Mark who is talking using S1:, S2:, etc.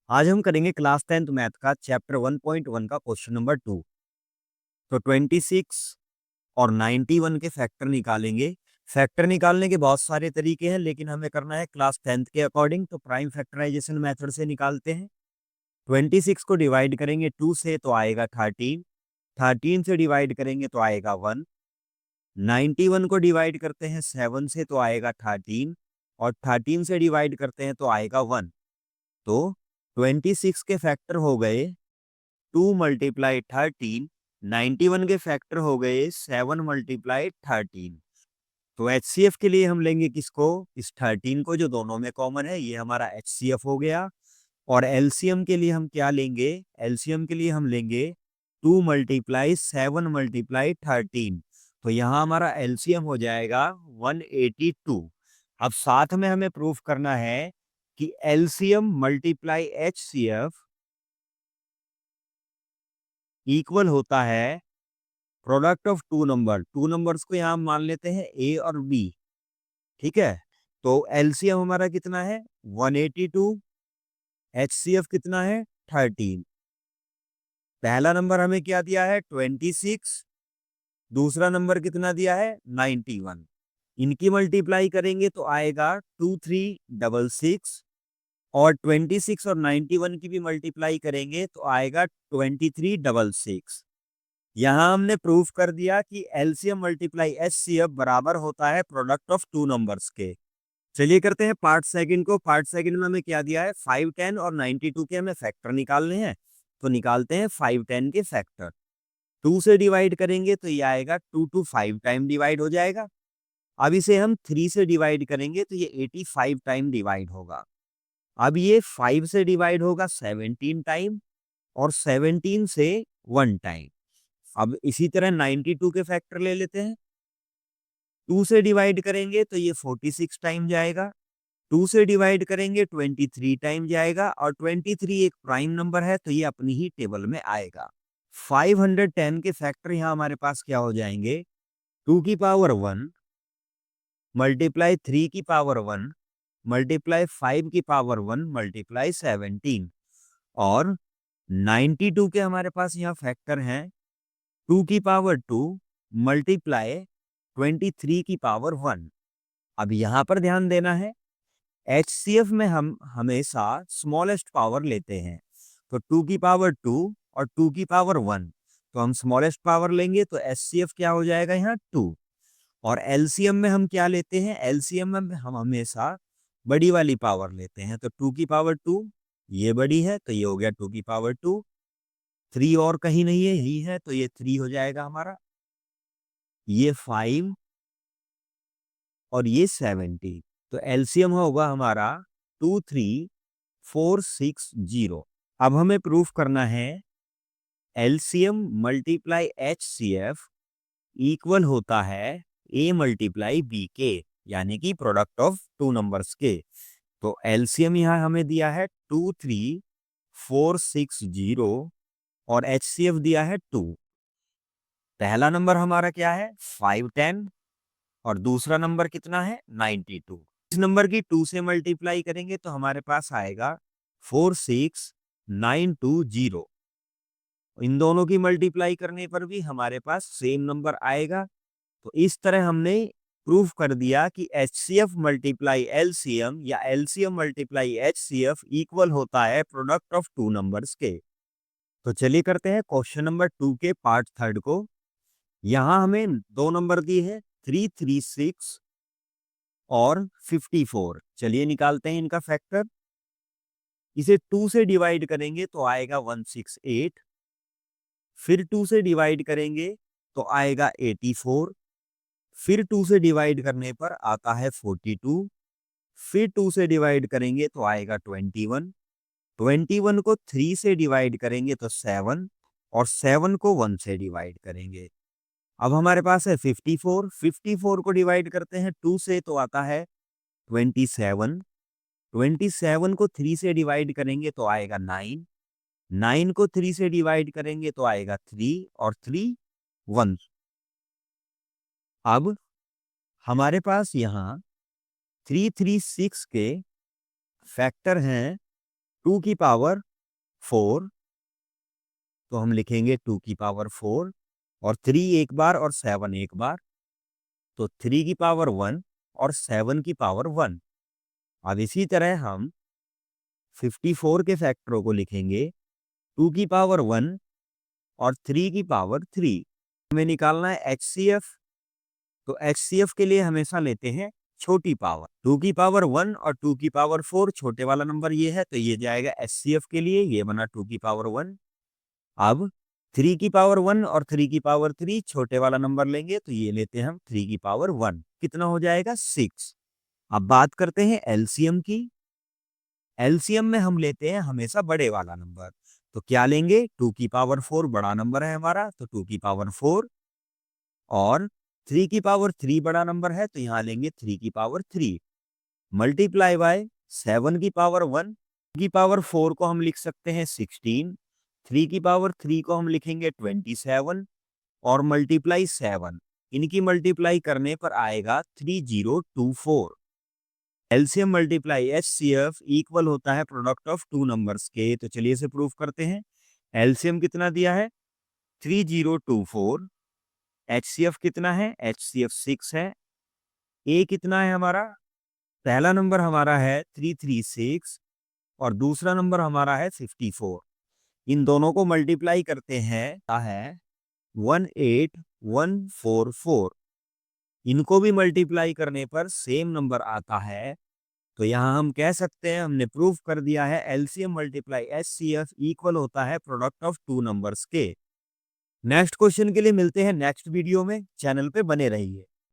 S1: आज हम करेंगे क्लास 10th मैथ का चैप्टर 1.1 का क्वेश्चन नंबर 2। तो 26 और 91 के फैक्टर निकालेंगे। फैक्टर निकालने के बहुत सारे तरीके हैं, लेकिन हमें करना है क्लास 10th के अकॉर्डिंग। तो प्राइम फैक्टराइजेशन मेथड से निकालते हैं। 26 को डिवाइड करेंगे 2 से तो आएगा 13। 13 से डिवाइड करेंगे तो आएगा 1। 91 को डिवाइड करते हैं 7 से तो आएगा 13, और 13 से डिवाइड करते हैं तो आएगा 1। तो 26 के फैक्टर हो गए 2 मल्टीप्लाई 13, 91 के फैक्टर हो गए 7 मल्टीप्लाई 13। तो HCF के लिए हम लेंगे किसको? इस 13 को, जो दोनों में कॉमन है। ये हमारा HCF हो गया। और LCM के लिए हम क्या लेंगे? LCM के लिए हम लेंगे 2 मल्टीप्लाई 7 मल्टीप्लाई 13। तो यहाँ हमारा LCM हो जाएगा 182। अब साथ में हमें प्रूफ करना है कि LCM मल्टीप्लाई HCF इक्वल होता है product of two number. Two numbers को यहां मान लेते हैं A और B। ठीक है। तो LCM हमारा कितना है? 182। HCF कितना है? 13। पहला नंबर हमें क्या दिया है? 26। दूसरा नंबर कितना दिया है? 91। इनकी मल्टीप्लाई करेंगे तो आएगा 2366। और 26 और 91 की भी मल्टीप्लाई करेंगे तो आएगा 2366। यहां हमने प्रूफ कर दिया कि LCM मल्टीप्लाई HCF बराबर होता है प्रोडक्ट ऑफ टू नंबर्स के। चलिए करते हैं पार्ट सेकंड को। पार्ट सेकंड में हमें क्या दिया है? 5, 10 और 92 के हमें फैक्टर निकालने हैं। तो निकालते हैं 5, 10 के फैक्टर। 2 से डिवाइड करेंगे तो ये आएगा 2 to 5 टाइम डिवाइड हो जाएगा। अब इसे हम 3 से डिवाइड करेंगे तो ये 85 टाइम डिवाइड होगा। अब ये 5 से डिवाइड होगा 17 टाइम, और 17 से 1 टाइम। अब इसी तरह 92 के फैक्टर ले लेते हैं। 2 से डिवाइड करेंगे तो ये 46 टाइम जाएगा। 2 से डिवाइड करेंगे 23 टाइम जाएगा, और 23 एक प्राइम नंबर है तो ये अपनी ही टेबल में आएगा। 510 के फैक्टर यहाँ हमारे पास क्या हो जाएंगे? 2 की पावर 1 मल्टीप्लाई 3 की पावर 1 मल्टीप्लाई 5 की पावर 1 मल्टीप्लाई 17। और 92 के हमारे पास यहाँ फैक्टर हैं 2 की पावर 2 मल्टीप्लाई 23 की पावर 1। अब यहां पर ध्यान देना है, HCF में हम हमेशा स्मॉलेस्ट पावर लेते हैं। तो 2 की पावर 2 और 2 की पावर 1, तो हम स्मॉलेस्ट पावर लेंगे तो HCF क्या हो जाएगा यहाँ? 2। और LCM में हम क्या लेते हैं? LCM में हम हमेशा बड़ी वाली पावर लेते हैं। तो 2 की पावर 2 ये बड़ी है तो ये हो गया 2 की पावर 2। 3 और कहीं नहीं है, यही है, तो ये 3 हो जाएगा हमारा। ये 5 और ये 70। तो LCM होगा हमारा 23460। अब हमें प्रूफ करना है LCM मल्टीप्लाई HCF इक्वल होता है A मल्टीप्लाई B के, यानी कि प्रोडक्ट ऑफ टू नंबर्स के। तो LCM यहाँ हमें दिया है 23460, और HCF दिया है 2। पहला नंबर हमारा क्या है? 510, और दूसरा नंबर कितना है? 92। इस नंबर की 2 से मल्टीप्लाई करेंगे तो हमारे पास आएगा 46920। इन दोनों की मल्टीप्लाई करने पर भी हमारे पास सेम नंबर आएगा। तो इस तरह हमने प्रूफ कर दिया कि HCF मल्टीप्लाई LCM या LCM मल्टीप्लाई HCF इक्वल होता है प्रोडक्ट ऑफ टू नंबर्स के। तो चलिए करते हैं क्वेश्चन नंबर 2 के पार्ट थर्ड को। यहां हमें दो नंबर दिए हैं 336 और 54। चलिए निकालते हैं इनका फैक्टर। इसे 2 से डिवाइड करेंगे तो आएगा 168। फिर 2 से डिवाइड करेंगे तो आएगा 84। फिर 2 से डिवाइड करने पर आता है 42। फिर 2 से डिवाइड करेंगे तो आएगा 21। 21 को 3 से डिवाइड करेंगे तो 7, और 7 को 1 से डिवाइड करेंगे। अब हमारे पास है 54। 54 को डिवाइड करते हैं 2 से तो आता है 27। 27 को 3 से डिवाइड करेंगे तो आएगा 9। 9 को 3 से डिवाइड करेंगे तो आएगा 3, और 3 1। अब हमारे पास यहाँ 336 के फैक्टर हैं 2 की पावर 4, तो हम लिखेंगे 2 की पावर 4 और 3 एक बार और 7 एक बार, तो 3 की पावर 1 और 7 की पावर 1। अब इसी तरह हम 54 के फैक्टरों को लिखेंगे 2 की पावर 1 और 3 की पावर 3। हमें निकालना है एचसीएफ, तो एचसीएफ के लिए हमेशा लेते हैं छोटी पावर। 2 की पावर 1 और 2 की पावर 4 छोटे वाला नंबर ये है, तो ये जाएगा एचसीएफ के लिए, ये बना 2 की पावर 1। अब 3 की पावर 1 और 3 की पावर 3 छोटे वाला नंबर लेंगे, तो ये लेते हैं हम 3 की पावर 1। कितना हो जाएगा? 6। अब बात करते हैं एलसीएम की। एलसीएम में हम लेते हैं हमेशा बड़े वाला नंबर, तो क्या लेंगे? 2 की पावर 4 बड़ा नंबर है हमारा, तो 2 की पावर 4 और 3 की पावर 3 बड़ा नंबर है, तो यहाँ लेंगे 3 की पावर 3 मल्टीप्लाई बाय 7 की पावर 1 की पावर 4 को हम लिख सकते हैं 16, 3 की पावर 3 को हम लिखेंगे 27 और मल्टीप्लाई 7। इनकी मल्टीप्लाई करने पर आएगा 3024। एलसीएम मल्टीप्लाई एचसीएफ इक्वल होता है प्रोडक्ट ऑफ टू नंबर्स के। तो चलिए इसे प्रूफ करते हैं। एलसीएम कितना दिया है? 3024। एचसीएफ कितना है? एचसीएफ 6 है। ए कितना है हमारा? पहला नंबर हमारा है 336 और दूसरा नंबर हमारा है 54। इन दोनों को मल्टीप्लाई करते हैं है 18144। इनको भी मल्टीप्लाई करने पर सेम नंबर आता है, तो यहाँ हम कह सकते हैं हमने प्रूफ कर दिया है एलसीएम मल्टीप्लाई एचसीएफ इक्वल होता है प्रोडक्ट ऑफ टू नंबर्स के। नेक्स्ट क्वेश्चन के लिए मिलते हैं नेक्स्ट वीडियो में। चैनल पे बने रहिए।